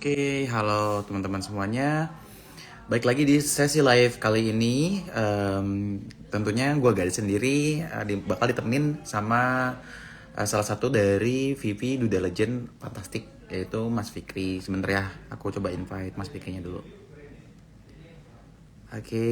Oke, halo teman-teman semuanya. Baik lagi di sesi live kali ini. Tentunya gue gak sendiri, bakal ditemenin sama salah satu dari VP Duda Legend Fantastik, yaitu Mas Fikri. Sebentar ya, aku coba invite Mas Fikrinya dulu. Oke.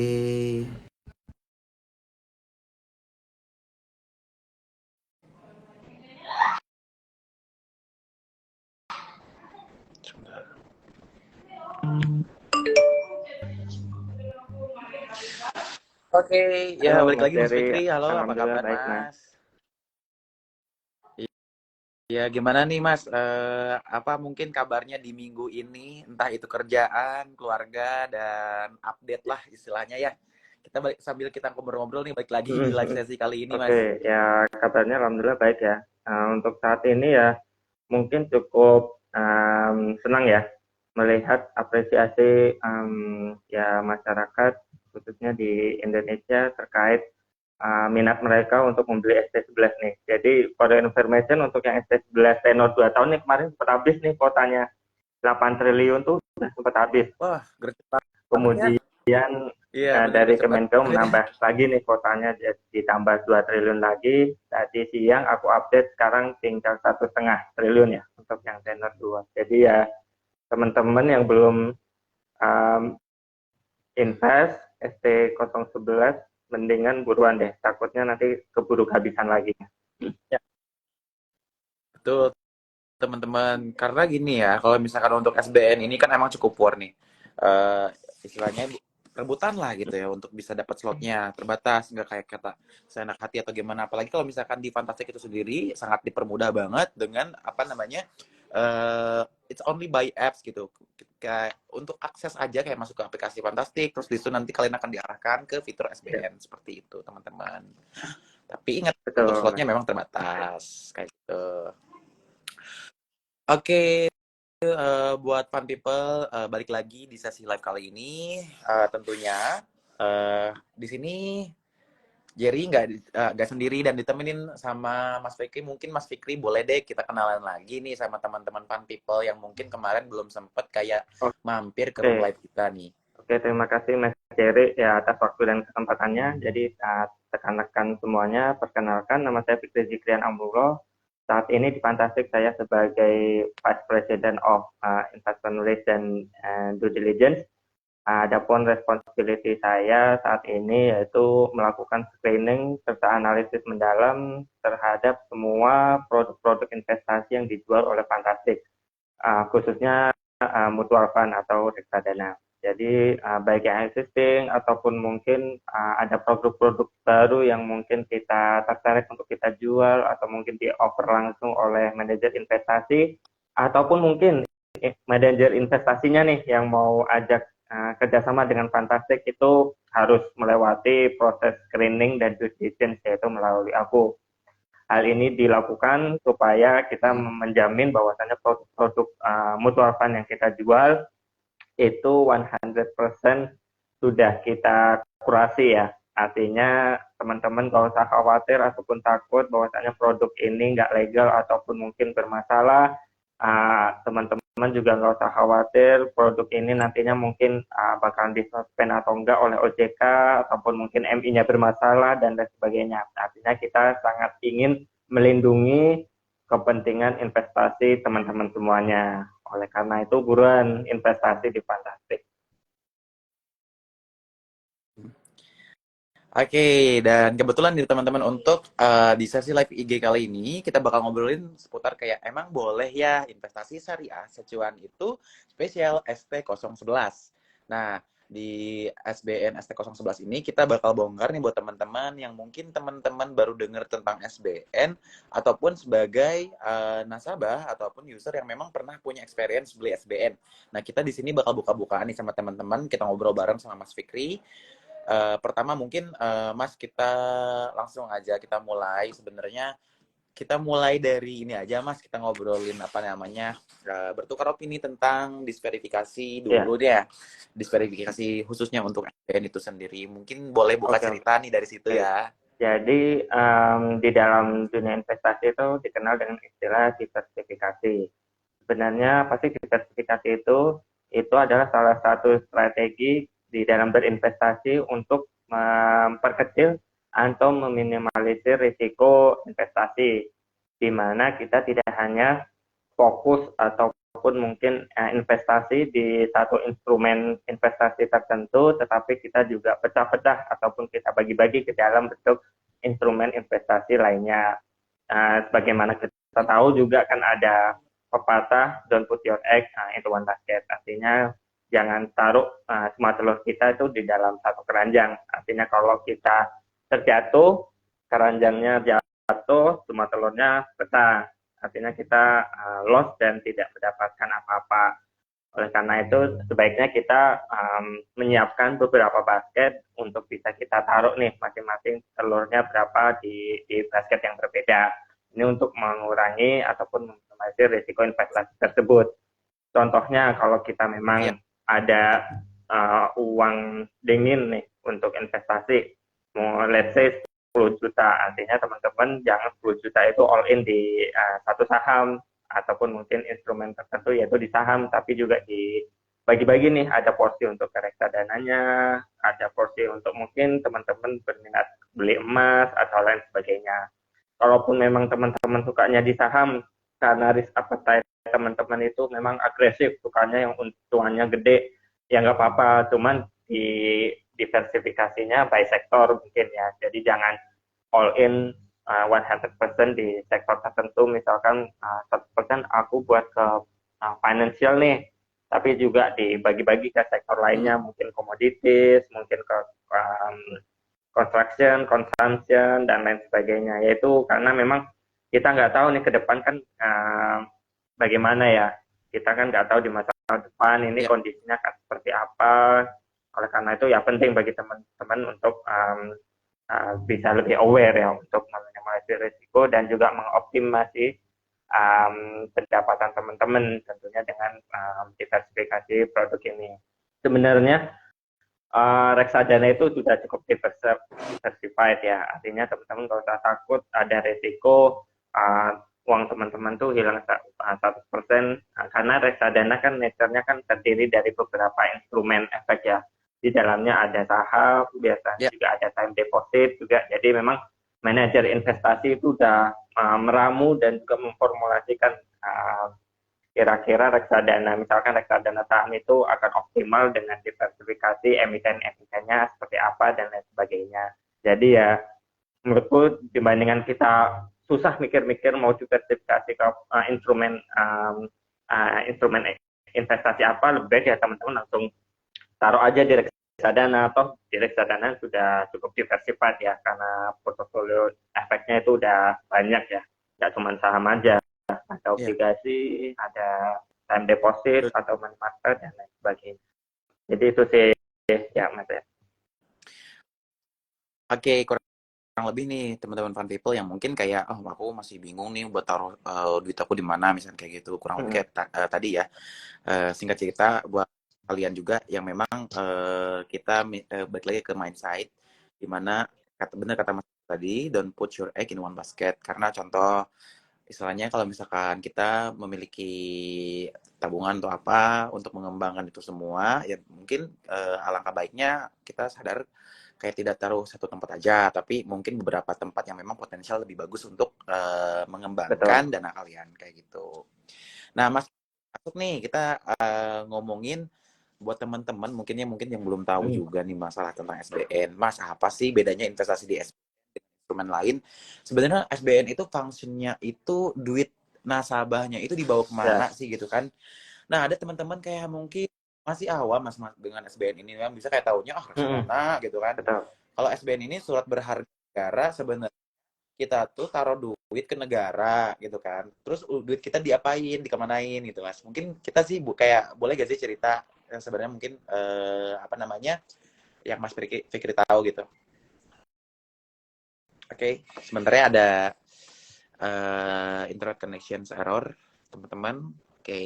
Oke, ya Halo balik Mas lagi Mas Jerry, Fikri. Halo, apa Alhamdulillah kabar baik Mas. Mas? Ya, gimana nih Mas? Apa mungkin kabarnya di minggu ini? Entah itu kerjaan, keluarga, dan update lah istilahnya ya. Kita balik sambil kita ngobrol-ngobrol nih, balik lagi di live sesi kali ini Oke, Mas. ya kabarnya Alhamdulillah baik ya. Untuk saat ini ya mungkin cukup senang ya melihat apresiasi ya masyarakat khususnya di Indonesia terkait minat mereka untuk membeli ST11 nih. Jadi for the information untuk yang ST11 tenor 2 tahun nih kemarin sempat habis nih kuotanya 8 triliun tuh udah sempat habis. Wah, gercep banget ya. Kemudian Iya, bener dari gercep Kemenko banget ya. menambah lagi nih kotanya ditambah 2 triliun lagi. Tadi siang aku update sekarang tinggal 1,5 triliun ya untuk yang tenor 2. Jadi ya teman-teman yang belum um, invest ST011 mendingan buruan deh. Takutnya nanti keburu kehabisan lagi. Ya, betul teman-teman. Karena gini ya, kalau misalkan untuk SBN ini kan emang cukup war nih. Eh Istilahnya rebutan lah gitu ya untuk bisa dapat slotnya terbatas, nggak kayak kata seenak hati atau gimana. Apalagi kalau misalkan di Fantastic itu sendiri sangat dipermudah banget dengan apa namanya, it's only by apps gitu. Kayak untuk akses aja kayak masuk ke aplikasi Fantastic, terus di situ nanti kalian akan diarahkan ke fitur Ya, SBN seperti itu teman-teman. Tapi ingat untuk betul slotnya Mas. memang terbatas kayak gitu. Oke, buat fun people, balik lagi di sesi live kali ini. Tentunya di sini Jerry nggak sendiri dan ditemenin sama Mas Fikri. Mungkin Mas Fikri boleh deh kita kenalan lagi nih sama teman-teman fun people yang mungkin kemarin belum sempet kayak mampir ke room Oke. live kita nih. Oke, terima kasih Mas Jerry ya atas waktu dan kesempatannya. Jadi tekan-tekan semuanya, perkenalkan nama saya Fikri Zikrian Amrullah. Saat ini di Fantastic saya sebagai Vice President of Investment Risk dan Due Diligence. Adapun responsibility saya saat ini yaitu melakukan screening serta analisis mendalam terhadap semua produk-produk investasi yang dijual oleh Fantastic, khususnya mutual fund atau reksadana. Jadi baik yang existing ataupun mungkin ada produk-produk baru yang mungkin kita tertarik untuk kita jual atau mungkin di offer langsung oleh manajer investasi ataupun mungkin manajer investasinya nih yang mau ajak kerjasama dengan Fantastic itu harus melewati proses screening dan due diligence yaitu melalui aku. Hal ini dilakukan supaya kita Hmm. menjamin bahwasannya produk-produk mutual fund yang kita jual itu 100% sudah kita kurasi ya. Artinya teman-teman gak usah khawatir ataupun takut bahwasanya produk ini nggak legal ataupun mungkin bermasalah. Teman-teman juga nggak usah khawatir produk ini nantinya mungkin bakal disuspend atau enggak oleh OJK ataupun mungkin MI-nya bermasalah dan lain sebagainya. Artinya kita sangat ingin melindungi kepentingan investasi teman-teman semuanya. Oleh karena itu buruan investasi di Fantastic. Oke, dan kebetulan nih teman-teman untuk di sesi live IG kali ini kita bakal ngobrolin seputar kayak emang boleh ya investasi syariah secuan itu spesial ST011. Nah, di SBN ST011 ini kita bakal bongkar nih buat teman-teman yang mungkin teman-teman baru dengar tentang SBN ataupun sebagai nasabah ataupun user yang memang pernah punya experience beli SBN. Nah, kita di sini bakal buka-bukaan nih sama teman-teman, kita ngobrol bareng sama Mas Fikri. Pertama mungkin Mas kita langsung aja kita mulai sebenarnya kita mulai dari ini aja Mas kita ngobrolin apa namanya bertukar opini tentang disverifikasi Ya, dulu deh ya disverifikasi khususnya untuk SBN itu sendiri mungkin boleh buka oke, cerita nih dari situ oke. ya. Jadi di dalam dunia investasi itu dikenal dengan istilah diversifikasi. sebenarnya pasti diversifikasi itu adalah salah satu strategi di dalam berinvestasi untuk memperkecil atau meminimalisir risiko investasi, di mana kita tidak hanya fokus ataupun mungkin investasi di satu instrumen investasi tertentu, tetapi kita juga pecah-pecah ataupun kita bagi-bagi ke dalam bentuk instrumen investasi lainnya. Sebagaimana kita tahu juga kan ada pepatah don't put your egg into one basket. Artinya jangan taruh semua telur kita itu di dalam satu keranjang. Artinya kalau kita terjatuh, keranjangnya jatuh, semua telurnya pecah. Artinya kita loss dan tidak mendapatkan apa-apa. Oleh karena itu, sebaiknya kita menyiapkan beberapa basket untuk bisa kita taruh nih masing-masing telurnya berapa di basket yang berbeda. Ini untuk mengurangi ataupun meminimalisir risiko investasi tersebut. Contohnya kalau kita Ya. memang ada uang dingin nih untuk investasi, mau let's say 10 juta, artinya teman-teman jangan 10 juta itu all in di satu saham, ataupun mungkin instrumen tertentu yaitu di saham, tapi juga di bagi-bagi nih, ada porsi untuk ke reksadananya, ada porsi untuk mungkin teman-teman berminat beli emas atau lain sebagainya. Kalaupun memang teman-teman sukanya di saham karena risk appetite teman-teman itu memang agresif, sukanya yang untungannya gede, ya nggak apa-apa, cuman di diversifikasinya by sektor mungkin ya. Jadi jangan all in 100% di sektor tertentu, misalkan 100% aku buat ke financial nih, tapi juga dibagi-bagi ke sektor lainnya, mungkin komoditis, mungkin ke um, construction, consumption, dan lain sebagainya. Yaitu karena memang kita nggak tahu nih ke depan kan bagaimana ya. Kita kan nggak tahu di masa depan ini Ya. kondisinya akan seperti apa. Oleh karena itu ya penting bagi teman-teman untuk bisa lebih aware ya untuk meminimalisir risiko dan juga mengoptimasi pendapatan teman-teman tentunya dengan diversifikasi produk ini. Sebenarnya reksadana itu sudah cukup diversified ya, artinya teman-teman nggak usah takut ada resiko uang teman-teman tuh hilang 100%, karena reksadana kan nature-nya kan terdiri dari beberapa instrumen efek ya. Di dalamnya ada saham, biasanya Ya. juga ada time deposit juga. Jadi memang manajer investasi itu sudah meramu dan juga memformulasikan kira-kira reksadana, misalkan reksadana saham itu akan optimal dengan diversifikasi emiten-emitennya seperti apa dan lain sebagainya. Jadi ya menurutku dibandingkan kita susah mikir-mikir mau diversifikasi ke instrumen investasi apa, lebih baik ya teman-teman langsung taruh aja di reksadana, atau di reksadana sudah cukup diversified ya, karena portofolio efeknya itu udah banyak ya, nggak cuma saham aja, ada Ya. obligasi, ada time deposit atau money market dan lain sebagainya. Jadi itu sih ya mas ya. Oke, kurang lebih nih teman-teman Fun People yang mungkin kayak, oh aku masih bingung nih buat taruh duit aku di mana, misalnya kayak gitu. Kurang lebih kayak tadi ya. Singkat cerita buat kalian juga yang memang kita balik lagi ke mindset, dimana benar kata Mas tadi, don't put your egg in one basket. Karena contoh istilahnya kalau misalkan kita memiliki tabungan atau apa untuk mengembangkan itu semua, ya mungkin alangkah baiknya kita sadar kayak tidak taruh satu tempat aja, tapi mungkin beberapa tempat yang memang potensial lebih bagus untuk mengembangkan Betul. dana kalian kayak gitu. Nah, Mas, masuk nih kita ngomongin buat teman-teman mungkin yang belum tahu juga nih masalah tentang SBN. Mas, apa sih bedanya investasi di SBN dengan instrumen lain? Sebenarnya SBN itu fungsinya itu duit nasabahnya itu dibawa Ya. kemana sih gitu kan? Nah, ada teman-teman kayak mungkin masih awam mas dengan SBN ini kan bisa kayak taunya reksadana gitu kan. Betul. Kalau SBN ini surat berharga negara, sebenarnya kita tuh taruh duit ke negara gitu kan. Terus duit kita diapain, dikemanain gitu mas. Mungkin kita sih kayak boleh gak sih cerita yang sebenarnya mungkin apa namanya yang Mas Fikri tahu gitu. Oke, sebenarnya ada internet connections error teman-teman. Oke.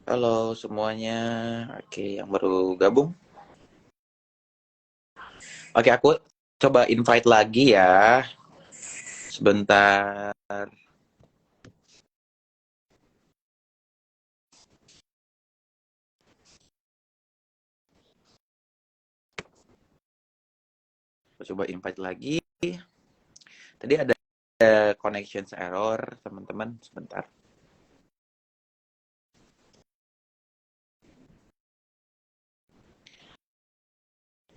Halo semuanya. Oke, yang baru gabung. Oke, aku coba invite lagi ya. Sebentar. Coba invite lagi. Tadi ada connections error, teman-teman. Sebentar.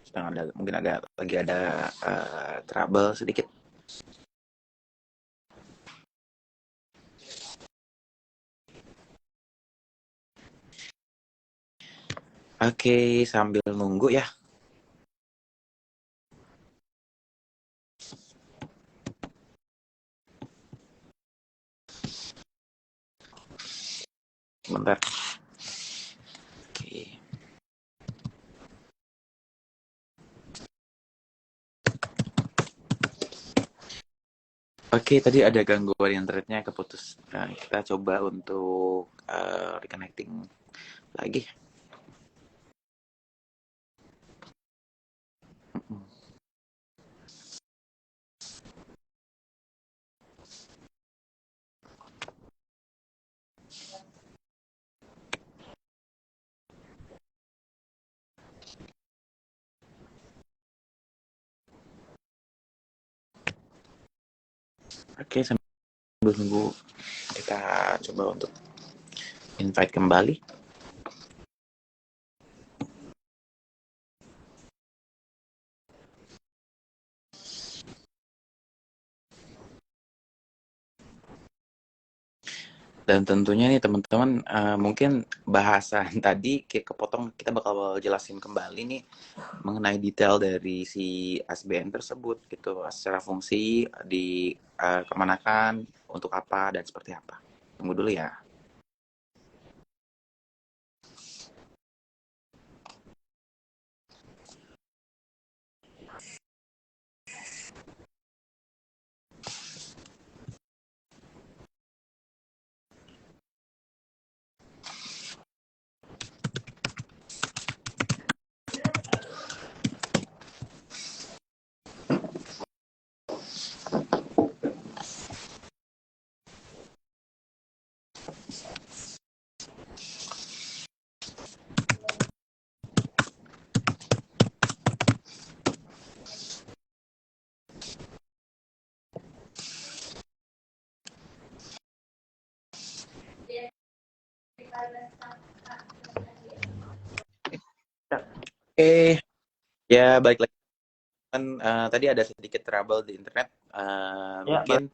Sedang ada, mungkin lagi ada trouble sedikit. Oke, sambil nunggu ya. Sebentar. Oke. Oke, tadi ada gangguan internetnya keputus. Nah, kita coba untuk reconnecting lagi. Oke, sambil nunggu kita coba untuk invite kembali. Dan tentunya nih teman-teman, mungkin bahasan tadi kayak kepotong, kita bakal jelasin kembali nih mengenai detail dari si SBN tersebut gitu, secara fungsi di kemanakan, untuk apa dan seperti apa. Tunggu dulu ya. Oke, ya balik lagi kan, tadi ada sedikit trouble di internet. Ya, Mungkin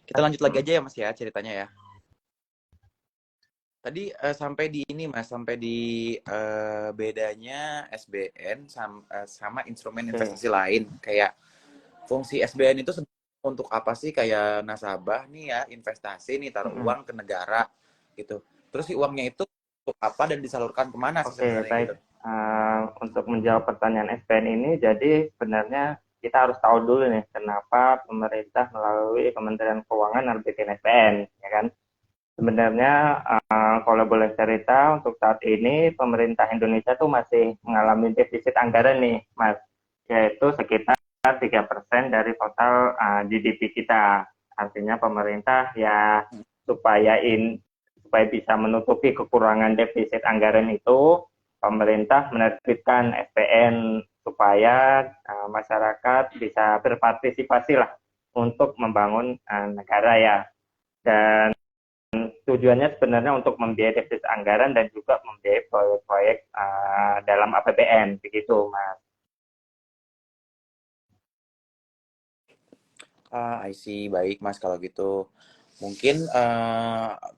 kita lanjut lagi aja ya Mas ya ceritanya ya. Tadi sampai di ini Mas, sampai di bedanya SBN sama instrumen oke. investasi lain. Kayak fungsi SBN itu untuk apa sih? Kayak nasabah nih ya, investasi nih, taruh Mm-mm. uang ke negara gitu. Terus si uangnya itu untuk apa dan disalurkan kemana sih Oke, sebenarnya baik. gitu? Untuk menjawab pertanyaan SPN ini, jadi sebenarnya kita harus tahu dulu nih, kenapa pemerintah melalui Kementerian Keuangan harus bikin SPN, ya kan? Sebenarnya kalau boleh cerita, untuk saat ini pemerintah Indonesia tuh masih mengalami defisit anggaran nih, Mas, yaitu sekitar 3% dari total GDP kita. Artinya pemerintah ya supaya supaya bisa menutupi kekurangan defisit anggaran itu, pemerintah menerbitkan SPN supaya masyarakat bisa berpartisipasi lah untuk membangun negara ya. Dan tujuannya sebenarnya untuk membiayai defisit anggaran dan juga membiayai proyek-proyek dalam APBN begitu, Mas. I see. Baik, Mas, kalau gitu. Mungkin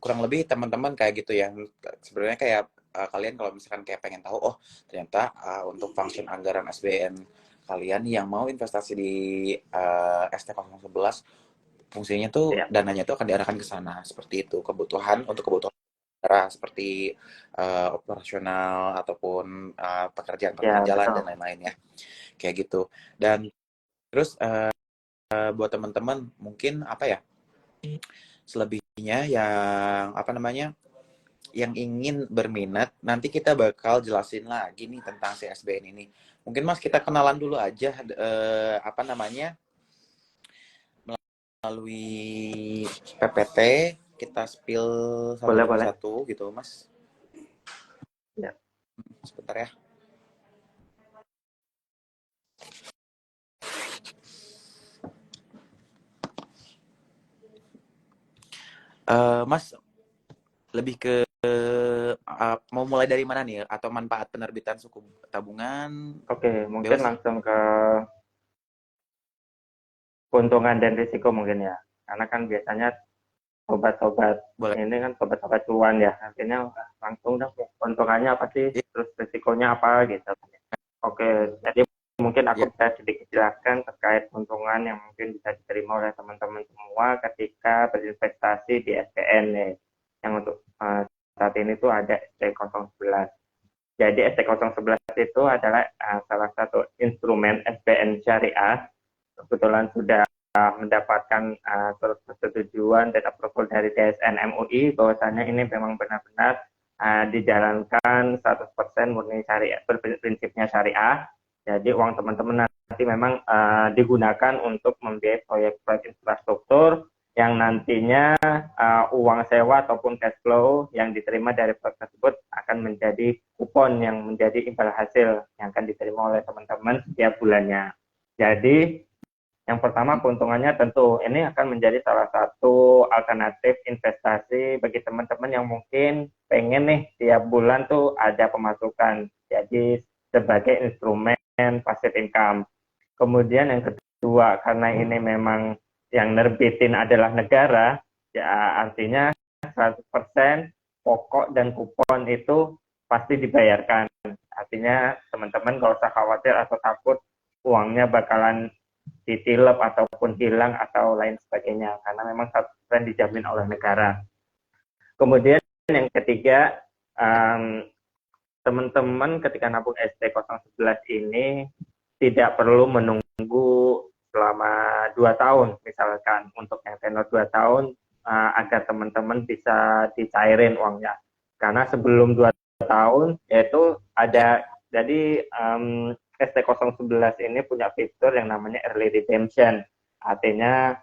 kurang lebih teman-teman kayak gitu ya. Sebenarnya kayak kalian kalau misalkan kayak pengen tahu, oh ternyata untuk function anggaran SBN kalian yang mau investasi di ST011, fungsinya tuh Ya, dananya tuh akan diarahkan ke sana. Seperti itu. Kebutuhan untuk kebutuhan negara seperti operasional ataupun pekerjaan-pekerjaan ya jalan dan betul. lain-lain ya. Kayak gitu. Dan terus buat teman-teman mungkin apa ya, selebihnya yang apa namanya yang ingin berminat, nanti kita bakal jelasin lagi nih tentang si SBN ini. Mungkin Mas kita kenalan dulu aja apa namanya melalui PPT, kita spill satu Boleh, demi boleh. satu gitu Mas. Ya. Sebentar ya. Mas lebih ke mau mulai dari mana nih? Atau manfaat penerbitan suku tabungan? Oke, mungkin Bebas. langsung ke keuntungan dan risiko mungkin ya. Karena kan biasanya sobat-sobat Boleh. ini kan sobat-sobat cuan ya. Artinya langsung dong keuntungannya apa sih, Ya, terus risikonya apa gitu. Oke, jadi mungkin ya. aku bisa sedikit jelaskan terkait keuntungan yang mungkin bisa diterima oleh teman-teman semua ketika berinvestasi di SPN nih. Yang untuk saat ini tuh ada ST011. Jadi ST011 itu adalah salah satu instrumen SPN syariah. Kebetulan sudah mendapatkan surat persetujuan dan approval dari DSN MUI bahwasanya ini memang benar-benar dijalankan 100% murni syariah, berprinsipnya syariah. Jadi uang teman-teman nanti memang digunakan untuk membiayai proyek-proyek infrastruktur yang nantinya uang sewa ataupun cash flow yang diterima dari proyek tersebut akan menjadi kupon yang menjadi imbal hasil yang akan diterima oleh teman-teman setiap bulannya. Jadi yang pertama keuntungannya tentu ini akan menjadi salah satu alternatif investasi bagi teman-teman yang mungkin pengen nih tiap bulan tuh ada pemasukan. Jadi sebagai instrumen passive income. Kemudian yang kedua, karena ini memang yang nerbitin adalah negara, ya artinya 100% pokok dan kupon itu pasti dibayarkan. Artinya teman-teman gak usah khawatir atau takut uangnya bakalan ditilep ataupun hilang atau lain sebagainya karena memang 100% dijamin oleh negara. Kemudian yang ketiga, teman-teman ketika nabung ST011 ini tidak perlu menunggu selama 2 tahun misalkan untuk yang tenor 2 tahun agar teman-teman bisa dicairin uangnya. Karena sebelum 2 tahun yaitu ada jadi ST011 ini punya fitur yang namanya early redemption. Artinya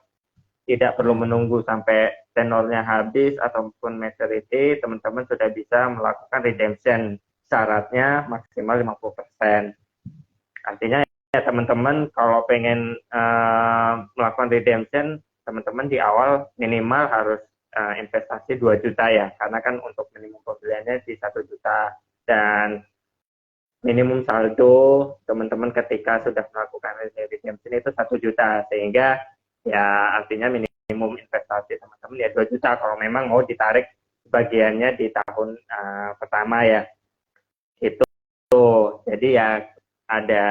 tidak perlu menunggu sampai tenornya habis ataupun maturity, teman-teman sudah bisa melakukan redemption. Syaratnya maksimal 50%. Artinya ya teman-teman kalau pengen melakukan redemption, teman-teman di awal minimal harus investasi 2 juta ya, karena kan untuk minimum pembeliannya di 1 juta dan minimum saldo teman-teman ketika sudah melakukan redemption itu 1 juta, sehingga ya artinya minimum investasi teman-teman ya 2 juta kalau memang mau ditarik bagiannya di tahun pertama ya. Itu jadi ya ada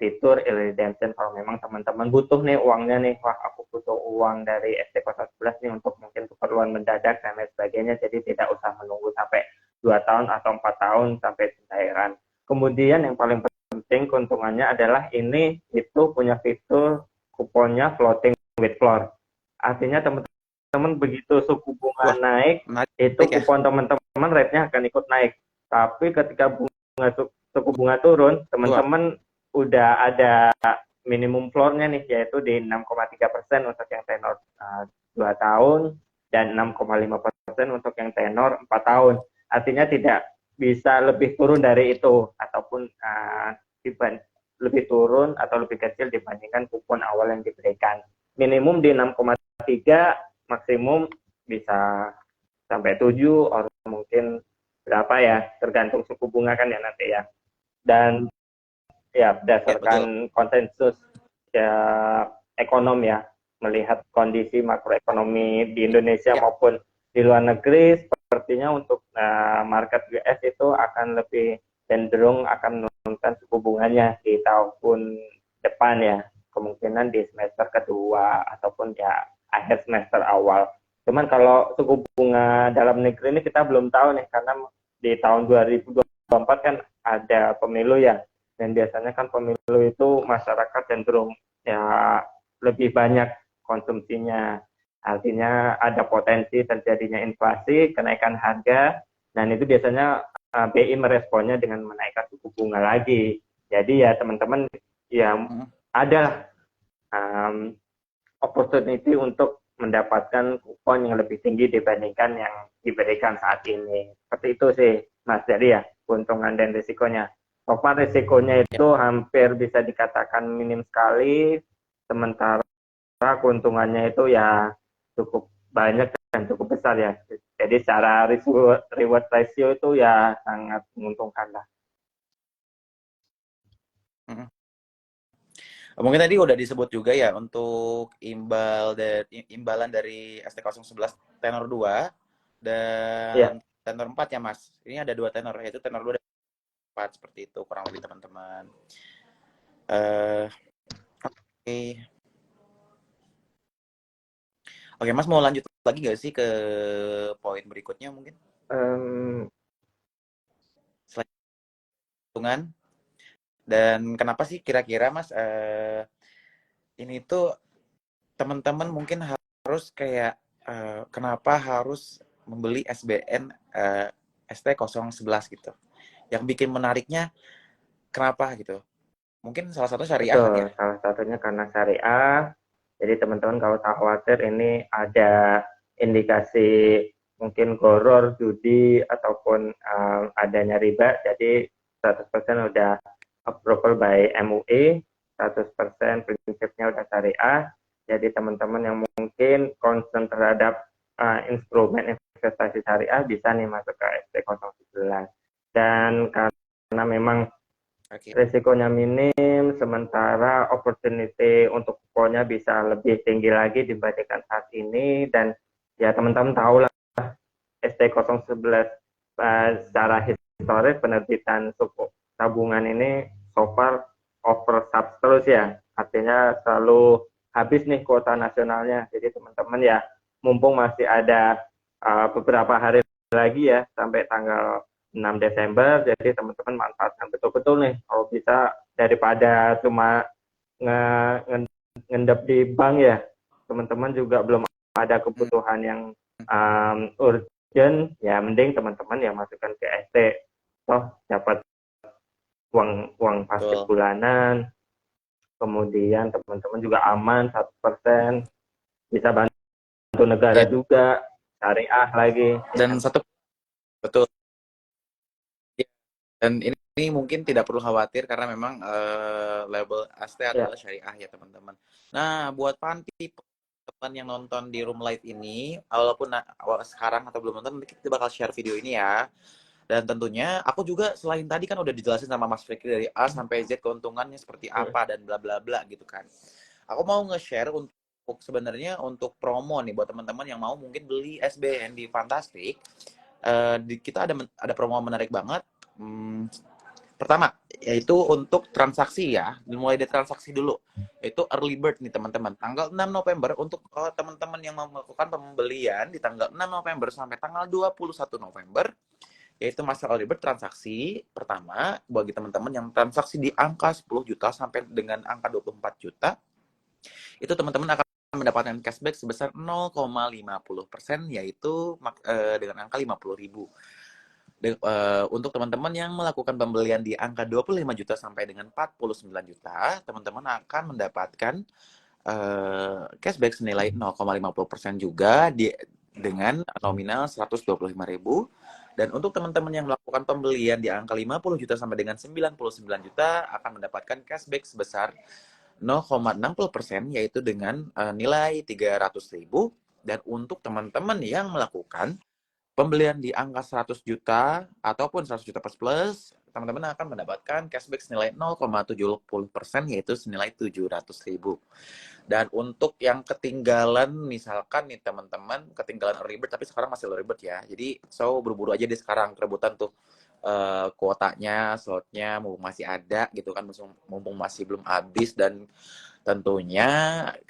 fitur early redemption kalau memang teman-teman butuh nih uangnya nih, wah aku butuh uang dari ST011 nih untuk mungkin keperluan mendadak dan lain sebagainya, jadi tidak usah menunggu sampai 2 tahun atau 4 tahun sampai pencairan. Kemudian yang paling penting keuntungannya adalah ini itu punya fitur kuponnya floating with floor. Artinya teman-teman begitu suku bunga Wah, naik, itu menarik ya. kupon teman-teman rate-nya akan ikut naik. Tapi ketika suku bunga turun, Wah, teman-teman udah ada minimum floor-nya nih, yaitu di 6,3% untuk yang tenor 2 tahun dan 6,5% untuk yang tenor 4 tahun. Artinya tidak bisa lebih turun dari itu ataupun lebih turun atau lebih kecil dibandingkan kupon awal yang diberikan. Minimum di 6,3, maksimum bisa sampai 7 atau mungkin berapa ya, tergantung suku bunga kan ya nanti ya. Dan ya ya betul. berdasarkan konsensus ya ekonom ya, melihat kondisi makroekonomi di Indonesia Ya, maupun di luar negeri, sepertinya untuk market US itu akan lebih cenderung akan menurunkan suku bunganya di tahun depan ya, kemungkinan di semester kedua ataupun ya akhir semester awal. Cuman kalau suku bunga dalam negeri ini kita belum tahu nih, karena di tahun 2024 kan ada pemilu ya, dan biasanya kan pemilu itu masyarakat cenderung ya lebih banyak konsumsinya. Artinya ada potensi terjadinya inflasi, kenaikan harga, dan itu biasanya BI meresponnya dengan menaikkan suku bunga lagi. Jadi ya teman-teman ya ada opportunity untuk mendapatkan kupon yang lebih tinggi dibandingkan yang diberikan saat ini. Seperti itu sih, Mas. Jadi ya, keuntungan dan risikonya. So far risikonya itu hampir bisa dikatakan minim sekali, sementara keuntungannya itu ya cukup banyak dan cukup besar ya. Jadi secara reward ratio itu ya sangat menguntungkan lah. Mungkin tadi udah disebut juga ya untuk imbalan dari ST011 tenor 2 dan Ya, tenor 4 ya Mas. Ini ada 2 tenor, yaitu tenor 2 dan 4 seperti itu kurang lebih teman-teman. Eh oke. Oke, Mas mau lanjut lagi nggak sih ke poin berikutnya mungkin? um, Selain hitungan dan kenapa sih kira-kira Mas ini tuh teman-teman mungkin harus kayak kenapa harus membeli SBN ST011 gitu. Yang bikin menariknya kenapa gitu? Mungkin salah satu syariah kali ya? betul, salah satunya karena syariah. Jadi teman-teman kalau tak khawatir ini ada indikasi mungkin goror, judi, ataupun adanya riba, jadi 100% udah approval by MUI, 100% prinsipnya udah syariah. Jadi teman-teman yang mungkin concern terhadap instrumen investasi syariah bisa nih masuk ke ST011. Dan karena memang Oke. risikonya minim, sementara opportunity untuk kuponnya bisa lebih tinggi lagi dibandingkan saat ini. Dan ya teman-teman tahu lah ST011 secara historis penerbitan suku tabungan ini so far oversubscribed terus ya. Artinya selalu habis nih kuota nasionalnya. Jadi teman-teman ya mumpung masih ada beberapa hari lagi ya sampai tanggal 6 Desember, jadi teman-teman manfaatkan betul-betul nih kalau bisa daripada cuma ngendap di bank ya, teman-teman juga belum ada kebutuhan yang urgent, ya mending teman-teman yang masukkan ke ST, toh dapat uang pajak Betul. bulanan, kemudian teman-teman juga aman 1%, bisa bantu negara Ya, juga, syariah lagi. dan satu betul. Ya, dan ini mungkin tidak perlu khawatir karena memang label ST Ya, adalah syariah ya teman-teman. Nah, buat Panti teman yang nonton di room live ini, walaupun sekarang atau belum nonton, nanti kita bakal share video ini ya. Dan tentunya aku juga selain tadi kan udah dijelasin sama Mas Fikri dari A sampai Z keuntungannya seperti apa dan bla bla bla gitu kan. Aku mau nge-share untuk sebenarnya untuk promo nih buat teman-teman yang mau mungkin beli SBN di Fantastic. Kita ada promo menarik banget. Pertama, yaitu untuk transaksi ya. Dimulai dari transaksi dulu. Itu early bird nih teman-teman. Tanggal 6 November untuk teman-teman yang mau melakukan pembelian di tanggal 6 November sampai tanggal 21 November, yaitu masa early bird transaksi pertama bagi teman-teman yang transaksi di angka 10 juta sampai dengan angka 24 juta, itu teman-teman akan mendapatkan cashback sebesar 0,50%, yaitu dengan angka 50.000. Untuk teman-teman yang melakukan pembelian di angka 25 juta sampai dengan 49 juta, teman-teman akan mendapatkan cashback senilai 0,50% juga dengan nominal 125.000. Dan untuk teman-teman yang melakukan pembelian di angka 50 juta sampai dengan 99 juta akan mendapatkan cashback sebesar 0,60%, yaitu dengan nilai 300.000. Dan untuk teman-teman yang melakukan pembelian di angka 100 juta ataupun 100 juta plus, teman-teman akan mendapatkan cashback senilai 0,70%, yaitu senilai 700.000. Dan untuk yang ketinggalan, misalkan nih teman-teman ketinggalan early bird tapi sekarang masih early bird ya. Jadi buru-buru aja deh sekarang rebutan tuh kuotanya, slotnya mumpung masih ada gitu kan, mumpung masih belum habis. Dan tentunya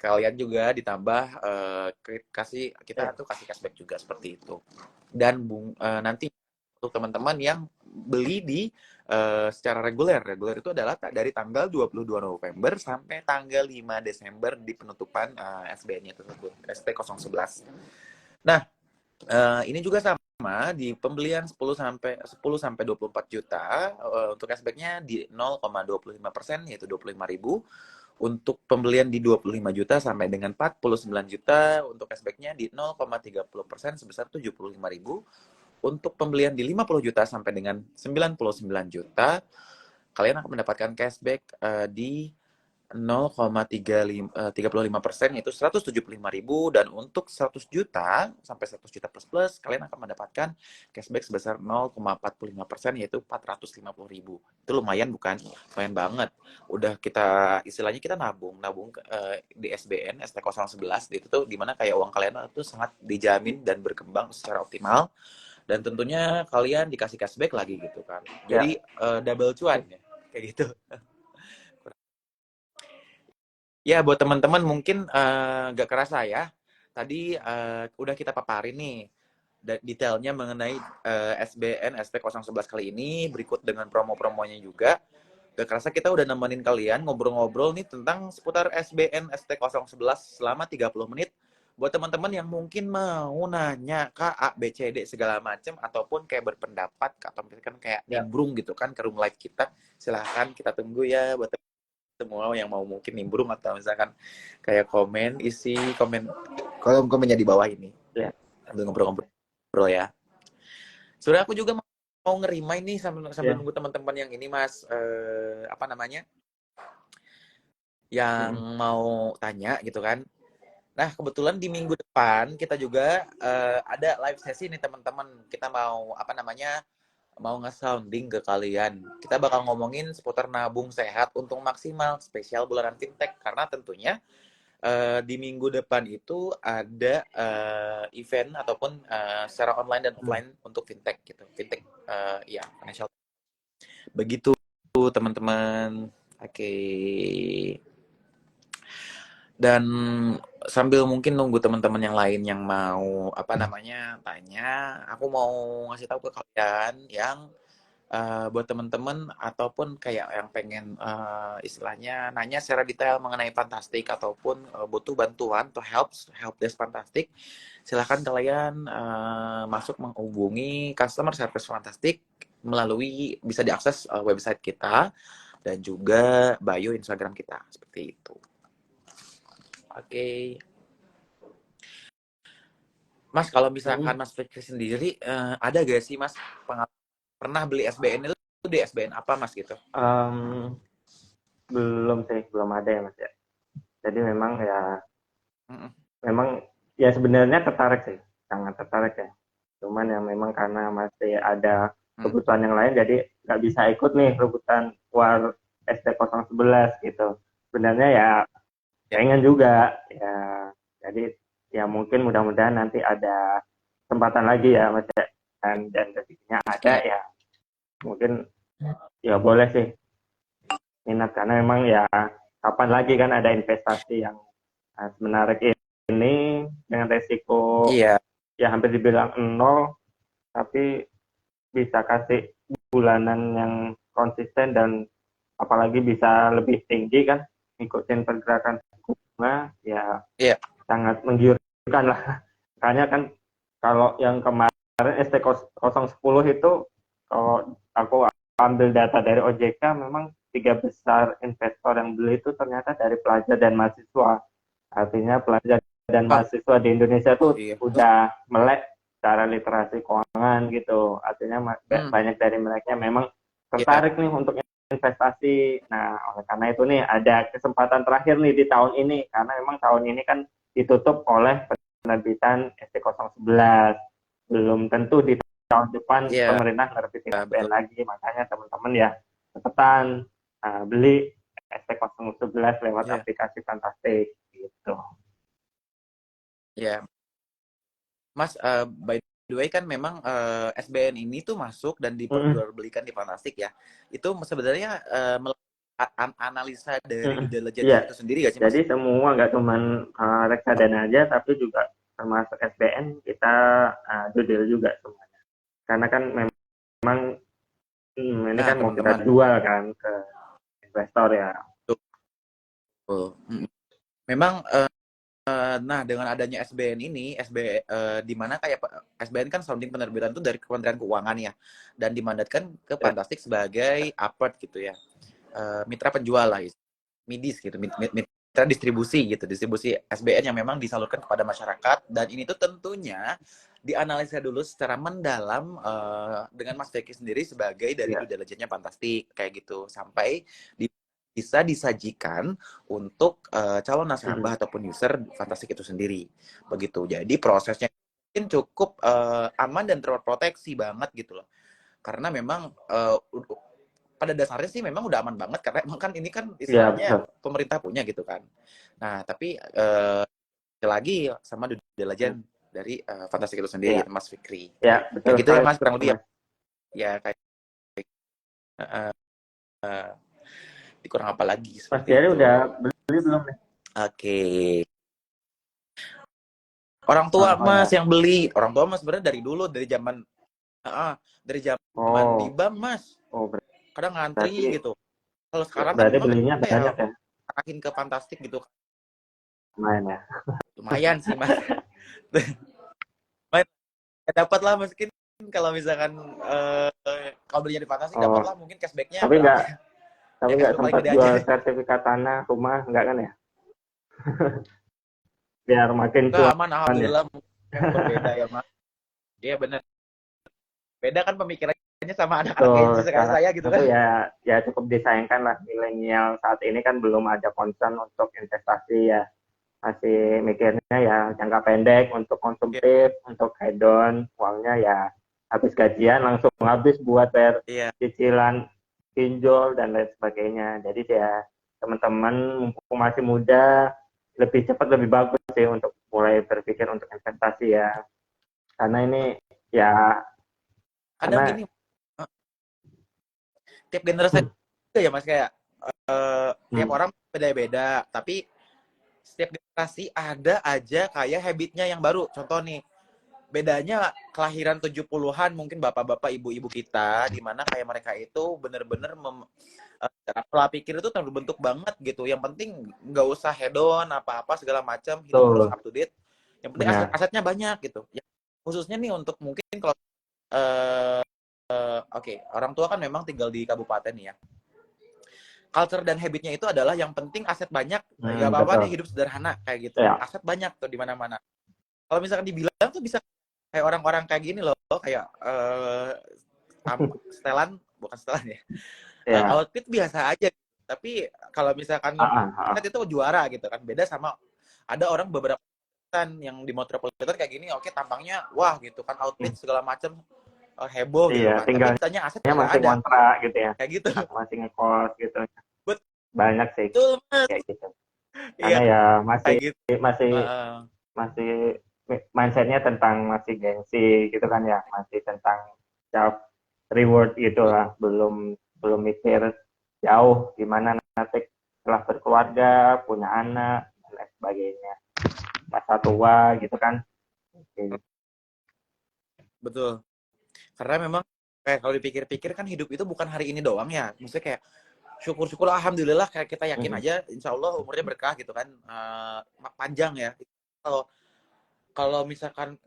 kalian juga ditambah kita ya, tuh kasih cashback juga seperti itu. Dan nanti untuk teman-teman yang beli di secara reguler. Reguler itu adalah dari tanggal 22 November sampai tanggal 5 Desember di penutupan SBN-nya tersebut, ST011. Nah, ini juga sama di pembelian 10 sampai 24 juta untuk cashback-nya di 0,25%, yaitu 25.000. Untuk pembelian di 25 juta sampai dengan 49 juta untuk cashback-nya di 0,30% sebesar 75.000. Untuk pembelian di 50 juta sampai dengan 99 juta, kalian akan mendapatkan cashback di 0,35%, yaitu 175.000. Dan untuk 100 juta sampai 100 juta plus plus, kalian akan mendapatkan cashback sebesar 0,45%, yaitu 450.000. Itu lumayan bukan? Lumayan banget. Udah kita, istilahnya kita nabung di SBN ST011, itu tuh dimana kayak uang kalian itu sangat dijamin dan berkembang secara optimal, dan tentunya kalian dikasih cashback lagi gitu kan. Jadi double cuan ya, kayak gitu. Ya, buat teman-teman mungkin nggak kerasa ya. Tadi udah kita paparin nih detailnya mengenai SBN ST011 kali ini, berikut dengan promo-promonya juga. Gak kerasa kita udah nemenin kalian ngobrol-ngobrol nih tentang seputar SBN ST011 selama 30 menit. Buat teman-teman yang mungkin mau nanya Kak A, B, C, D segala macam, ataupun kayak berpendapat, atau misalkan kayak nimbrung gitu kan ke room live kita, silahkan kita tunggu ya buat semua yang mau mungkin nimbrung, atau misalkan kayak isi kolom komennya di bawah ini. Ya. Sambil ngobrol-ngobrol ya. Sebenarnya aku juga mau ngerimain nih sambil nunggu teman-teman yang ini Mas, apa namanya, yang mau tanya gitu kan. Nah, kebetulan di minggu depan kita juga ada live sesi nih teman-teman. Kita mau apa namanya, mau nge-sounding ke kalian. Kita bakal ngomongin seputar nabung sehat untung maksimal spesial bulanan fintech, karena tentunya di minggu depan itu ada event ataupun secara online dan offline untuk fintech gitu. Fintech ya, financial. Begitu teman-teman. Oke. Dan sambil mungkin nunggu teman-teman yang lain yang mau apa namanya tanya, aku mau ngasih tahu ke kalian yang buat teman-teman ataupun kayak yang pengen istilahnya nanya secara detail mengenai Fantastic, ataupun butuh bantuan atau help desk Fantastic, silahkan kalian masuk menghubungi customer service Fantastic melalui, bisa diakses website kita dan juga bio Instagram kita, seperti itu. Oke. Mas, kalau misalkan Mas Fikri sendiri ada gak sih Mas pernah beli SBN itu di SBN apa Mas gitu? Belum sih, belum ada ya Mas ya. Jadi memang ya sebenarnya tertarik sih, sangat tertarik ya. Cuman ya memang karena masih ada kebutuhan yang lain, jadi nggak bisa ikut nih rebutan war ST011 gitu. Sebenarnya ya pengen juga ya, jadi ya mungkin mudah-mudahan nanti ada kesempatan lagi ya Mas ya. Dan rezekinya ada ya, mungkin ya boleh sih minat, karena memang ya kapan lagi kan ada investasi yang menarik ini dengan resiko ya hampir dibilang nol, tapi bisa kasih bulanan yang konsisten dan apalagi bisa lebih tinggi kan, ikutin pergerakan bunga ya sangat menggiurkan lah. Makanya kan kalau yang kemarin ST010 itu, kalau aku ambil data dari OJK, memang 3 besar investor yang beli itu ternyata dari pelajar dan mahasiswa. Artinya pelajar dan mahasiswa di Indonesia tuh udah melek secara literasi keuangan gitu. Artinya banyak dari mereka memang tertarik nih untuk investasi. Nah, oleh karena itu nih ada kesempatan terakhir nih di tahun ini, karena memang tahun ini kan ditutup oleh penerbitan ST011. Belum tentu di tahun depan pemerintah nerbitin SBN lagi. Makanya teman-teman ya cepetan beli ST011 lewat aplikasi Fantastic gitu. Ya, Mas, by the way kan memang SBN ini tuh masuk dan diperjualbelikan di Fantastic ya. Itu sebenarnya analisa dari due diligence itu sendiri gak sih Mas? Jadi semua nggak cuma reksadana aja, tapi juga termasuk SBN kita due diligence juga semuanya. Karena kan memang Ini Nah, kan mau kita teman-teman. jual kan ke investor ya. Betul. Memang nah dengan adanya SBN ini, di mana kayak SBN kan sounding penerbitan itu dari Kementerian Keuangan ya, dan dimandatkan ke Ya. Fantastic sebagai APERT gitu ya, mitra penjual lah, MIDIS gitu, mitra distribusi gitu, distribusi SBN yang memang disalurkan kepada masyarakat, dan ini tuh tentunya dianalisa dulu secara mendalam dengan Mas Deki sendiri sebagai dari Ya. due diligence-nya Fantastic kayak gitu, sampai bisa disajikan untuk calon nasabah ataupun user Fantastic itu sendiri. Begitu. Jadi prosesnya mungkin cukup aman dan terproteksi banget gitu loh. Karena memang pada dasarnya sih memang udah aman banget karena emang kan ini kan Ya, istilahnya betul. pemerintah punya gitu kan. Nah, tapi lagi sama due diligence dari Fantastic itu sendiri, Ya, Mas Fikri. ya, Kayak betul gitu ya sekali, Mas, kurang lebih ya. Mas. Ya kayak uh, uh, kurang apa lagi Mas seperti Jerry itu. udah beli belum nih? Oke. Orang tua Oh Mas ya. yang beli. Orang tua Mas sebenarnya dari dulu, dari zaman di Oh, bank Mas. oh Kadang ngantri berarti gitu. Kalau sekarang kan berarti memang belinya ya banyak ya, arahin ke Fantastic gitu. main ya. Lumayan sih Mas. Lumayan. Ya, dapat lah mungkin kalau misalkan kalau belinya di Fantastic dapat Oh, lah mungkin cashbacknya tapi berapa nggak ya? tapi Ya nggak cashback paling sempat gede aja. jual sertifikat tanah rumah nggak kan ya? Biar makin Enggak aman cuan ya. alhamdulillah, yang berbeda ya Mas. Iya benar. Beda kan pemikirannya sama anak-anak Betul, Gen Z kayak salah saya gitu satu kan. ya, ya cukup disayangkan lah milenial saat ini kan belum ada concern untuk investasi ya, masih mikirnya ya jangka pendek untuk Iya. konsumtif, untuk hedon, uangnya ya habis gajian langsung habis buat bayar Iya. cicilan pinjol dan lain sebagainya. Jadi ya teman-teman mumpung masih muda, lebih cepat lebih bagus sih untuk mulai berpikir untuk investasi ya. Karena ini ya Kadang karena gini, tiap generasi itu ya Mas, kayak tiap hmm, orang beda-beda, tapi setiap generasi ada aja kayak habitnya yang baru. Contoh nih, bedanya kelahiran 70-an mungkin bapak-bapak, ibu-ibu kita, di mana kayak mereka itu bener-bener cara pola pikir itu terbentuk banget gitu. Yang penting nggak usah hedon apa-apa segala macam, hidup harus betul, up to date. Yang penting benar. asetnya banyak gitu. Ya, khususnya nih untuk mungkin kalau eh, oke, orang tua kan memang tinggal di kabupaten nih ya. Culture dan habitnya itu adalah yang penting aset banyak, gak apa-apa deh Betul. hidup sederhana kayak gitu. Ya, Aset banyak tuh di mana-mana. Kalau misalkan dibilang tuh bisa kayak orang-orang kayak gini loh, kayak setelan, bukan setelan ya, ya. outfit biasa aja. Tapi kalau misalkan Ah, ah, aset ah. itu juara gitu kan, beda sama ada orang beberapa kan yang di metropolitan kayak gini, oke tampangnya wah gitu kan, outfit segala macam heboh gitu Iya, kan. Tapi ditanya aset tinggalnya kagak masih ada, kontrak gitu ya, kayak gitu. masih ngekos gitu. Banyak sih Betul mas, kayak gitu. iya Karena ya kayak masih gitu. masih Uh, masih mindsetnya tentang masih gengsi gitu kan ya, masih tentang self reward gitulah, belum belum mikir jauh gimana nanti setelah berkeluarga, punya anak dan lain sebagainya, masa tua gitu kan. betul. Karena memang kayak kalau dipikir-pikir kan hidup itu bukan hari ini doang ya. Maksudnya kayak syukur-syukur alhamdulillah kayak kita yakin Mhm. aja insya Allah umurnya berkah gitu kan, panjang ya. Kalau kalau misalkan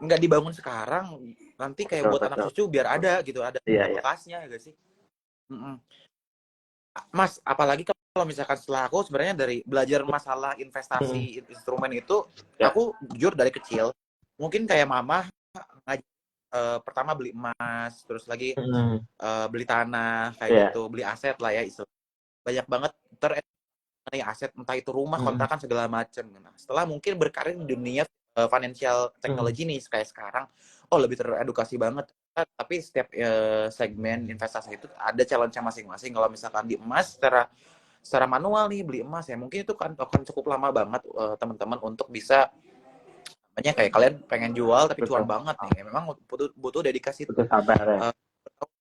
nggak dibangun sekarang, nanti kayak Betul, buat anak betul. cucu biar Iya, ada iya. bekasnya ya gak sih. Mm-mm. Mas, apalagi kalau misalkan setelah aku sebenarnya dari belajar masalah Mhm. investasi instrumen itu, Ya. aku jujur dari kecil mungkin kayak mama ngajak, pertama beli emas, terus lagi Mhm. beli tanah kayak Iya. gitu, beli aset lah ya istilah. Banyak banget mengenai aset, entah itu rumah, Mhm. kontrakan segala macam. Nah, setelah mungkin berkarir di dunia financial Mhm. technology nih kayak sekarang, oh lebih teredukasi banget. Tapi setiap segmen investasi itu ada challenge-nya masing-masing. Kalau misalkan di emas secara manual nih beli emas ya, mungkin itu kan akan cukup lama banget teman-teman untuk bisa, namanya kayak kalian pengen jual tapi cuan Betul. banget Oh, nih. Memang butuh butuh dedikasi betul sabar ya. uh,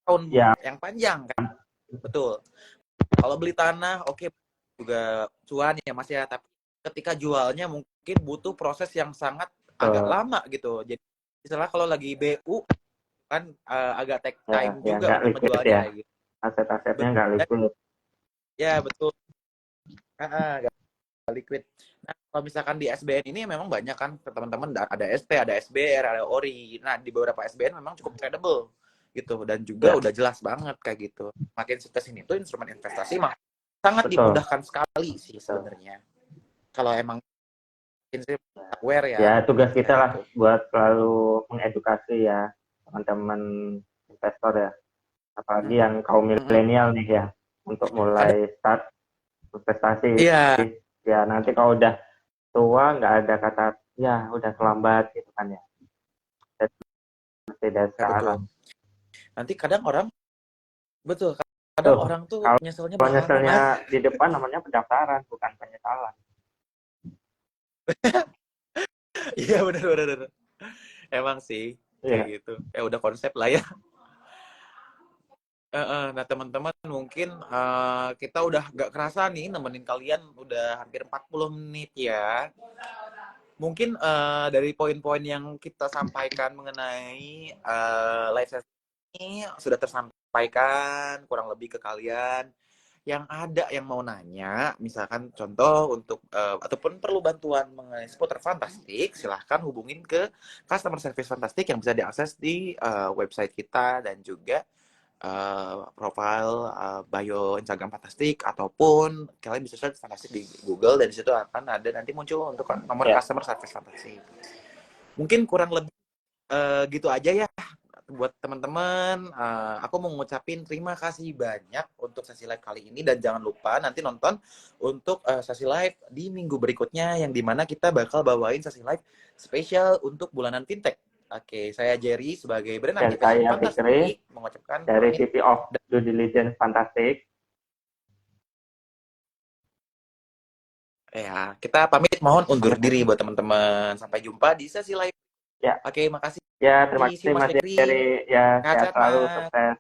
tahun Ya. yang panjang kan. Betul. Kalau beli tanah oke, juga cuan ya Mas ya, tapi ketika jualnya mungkin butuh proses yang sangat agak Betul. lama gitu. Jadi misalnya kalau lagi BU kan agak take Ya, time ya juga nggak untuk liquid menjualnya ya. kayak gitu. Aset-asetnya Betul. nggak liquid. Ya betul. Nggak liquid. Nah, kalau misalkan di SBN ini memang banyak kan teman-teman, ada ST, ada SBR, ada ORI. Nah, di beberapa SBN memang cukup tradable gitu, dan juga Ya, udah jelas banget kayak gitu. Makin sukses ini tuh instrumen investasi mah sangat betul. dimudahkan sekali sih Betul. sebenarnya. Kalau emang prinsip aware ya, Ya, tugas kita kayak lah gitu. buat selalu mengedukasi ya teman-teman investor ya. Apalagi Hmm. yang kaum Mm-mm. milenial nih ya, untuk Ada, mulai start investasi. iya, Ya, nanti kalau udah tua nggak ada kata, ya udah terlambat gitu kan ya. Jadi, mesti dari ya betul. sekarang. Nanti kadang orang, betul, kadang Tuh, orang tuh kalau nyeselnya kalau belakangan. nyeselnya di depan namanya pendaftaran, bukan penyesalan. Iya benar-benar. Emang sih kayak Iya, gitu. Ya udah konsep lah ya. Nah teman-teman mungkin kita udah gak kerasa nih nemenin kalian udah hampir 40 menit ya. Mungkin dari poin-poin yang kita sampaikan mengenai live session ini sudah tersampaikan kurang lebih ke kalian. Yang ada yang mau nanya, misalkan contoh untuk ataupun perlu bantuan mengenai seputar Fantastik, silahkan hubungin ke customer service Fantastik yang bisa diakses di website kita dan juga profile bio Instagram Fantastik, ataupun kalian bisa search Fantastik di Google dan di situ akan ada nanti muncul untuk nomor ya. customer service Fantastik. Mungkin kurang lebih gitu aja ya buat teman-teman. Aku mau ngucapin terima kasih banyak untuk sesi live kali ini, dan jangan lupa nanti nonton untuk sesi live di minggu berikutnya yang dimana kita bakal bawain sesi live spesial untuk bulanan fintech. Oke, saya Jerry sebagai brand Dan ambassador saya Fikri Fantastik mengucapkan dari pamit. VP of Due Diligence Fantastic. Ya, kita pamit, mohon undur Pamit diri undur. buat teman-teman. Sampai jumpa di sesi live. Ya, Oke, makasih. ya terima See you kasih Mas Mas Fikri. Jerry. Ya, sehat Sehat-sehat selalu, Mas. sukses.